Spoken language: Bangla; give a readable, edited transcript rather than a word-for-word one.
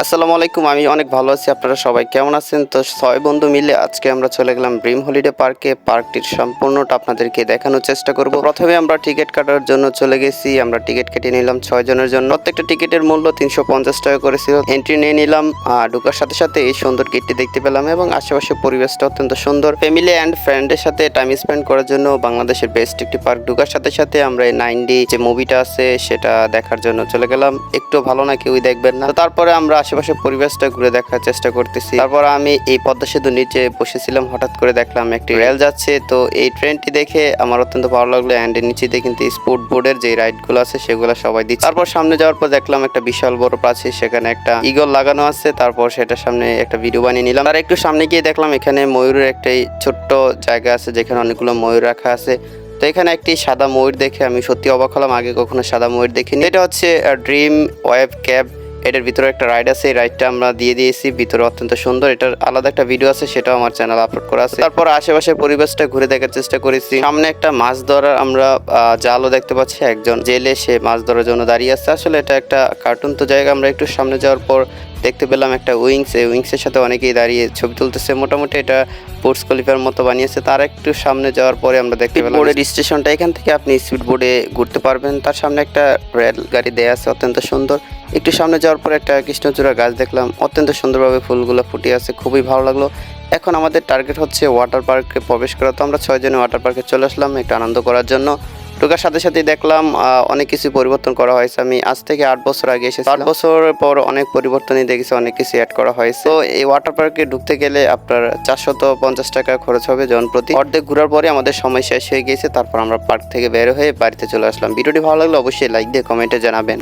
আসসালামু আলাইকুম। আমি অনেক ভালো আছি। আপনারা সবাই কেমন আছেন? তো 6 বন্ধু মিলে আজকে আমরা চলে গেলাম ড্রিম হলিডে পার্কে। পার্কটির সম্পূর্ণটা আপনাদেরকে দেখানোর চেষ্টা করব। প্রথমে আমরা টিকিট কাটার জন্য চলে গেছি। আমরা টিকিট কেটে নিলাম 6 জনের জন্য। প্রত্যেকটা টিকিটের মূল্য 350 টাকা করে ছিল। এন্ট্রি নিয়ে নিলাম। ঢোকার সাথে সাথে এই সুন্দর গেটটি দেখতে পেলাম এবং আশেপাশে পরিবেশটা অত্যন্ত সুন্দর। ফ্যামিলি অ্যান্ড ফ্রেন্ডের সাথে টাইম স্পেন্ড করার জন্য বাংলাদেশের বেস্ট একটি পার্ক। ঢোকার সাথে সাথে আমরা এই 9D যে মুভিটা আছে সেটা দেখার জন্য চলে গেলাম। একটু ভালো না কেউই দেখবেন না। তারপরে আমরা আশেপাশে পরিবেশটা ঘুরে দেখার চেষ্টা করতেছি। তারপর আমি এই পদ্মা সেতুর নিচে বসেছিলাম, হঠাৎ করে দেখলাম একটি রেল যাচ্ছে। তো এই ট্রেনটি দেখে আমার অত্যন্ত ভালো লাগলো। অ্যান্ড এর নিচে দিয়ে কিন্তু স্পোর্ট বোর্ডের যে রাইড গুলো আছে সেগুলো সবাই দিচ্ছে। তারপর সামনে যাওয়ার পর দেখলাম একটা বিশাল বড় প্রাচীর, সেখানে একটা ঈগল লাগানো আছে। তারপর সেটার সামনে একটা ভিডিও বানিয়ে নিলাম। আর একটু সামনে গিয়ে দেখলাম এখানে ময়ূরের একটা ছোট্ট জায়গা আছে যেখানে অনেকগুলো ময়ূর রাখা আছে। তো এখানে একটি সাদা ময়ূর দেখে আমি সত্যি অবাক হলাম, আগে কখনো সাদা ময়ূর দেখিনি। এটা হচ্ছে ড্রিম ওয়েভ ক্যাব। এটার ভিতরে একটা রাইড আছে, এই রাইডটা আমরা দিয়ে দিয়েছি। ভিতরে অত্যন্ত সুন্দর, এটার আলাদা একটা ভিডিও আছে, সেটাও আমার চ্যানেলে আপলোড করা আছে। তারপর আশেপাশের পরিবেশটা ঘুরে দেখার চেষ্টা করেছি। সামনে একটা মাছ ধরার আমরা জালও দেখতে পাচ্ছি, একজন জেলে সে মাছ ধরার জন্য দাঁড়িয়ে আছে। আসলে এটা একটা কার্টুন তো জায়গা। আমরা একটু সামনে যাওয়ার পর দেখতে পেলাম একটা উইংস, এই উইংসের সাথে অনেকেই দাঁড়িয়ে ছবি তুলতেছে। মোটামুটি এটা স্পোর্টস কোয়ালিফায়ার মতো বানিয়েছে। তার একটু সামনে যাওয়ার পরে আমরা দেখতে পেলাম বোর্ডের স্টেশনটা। এখান থেকে আপনি স্পিড বোর্ডে ঘুরতে পারবেন। তার সামনে একটা রেল গাড়ি দেয়া আছে, অত্যন্ত সুন্দর। একটু সামনে যাওয়ার পর একটা কৃষ্ণচূড়া গাছ দেখলাম, অত্যন্ত সুন্দরভাবে ফুলগুলো ফুটে আছে, খুবই ভালো লাগলো। এখন আমাদের টার্গেট হচ্ছে ওয়াটার পার্কে প্রবেশ করা। তো আমরা 6 জনে ওয়াটার পার্কে চলে আসলাম একটু আনন্দ করার জন্য। ঢোকার সাথে সাথেই দেখলাম অনেক কিছু পরিবর্তন করা হয়েছে। আমি আজ থেকে 8 বছর আগে এসেছি। 8 বছরের পর অনেক পরিবর্তনই দেখেছি, অনেক কিছু অ্যাড করা হয়েছে। তো এই ওয়াটার পার্কে ঢুকতে গেলে আপনার 450 টাকা খরচ হবে জন প্রতি। অর্ধেক ঘোরার পরে আমাদের সময় শেষ হয়ে গিয়েছে। তারপর আমরা পার্ক থেকে বের হয়ে বাড়িতে চলে আসলাম। ভিডিওটি ভালো লাগলে অবশ্যই লাইক দিয়ে কমেন্টে জানাবেন।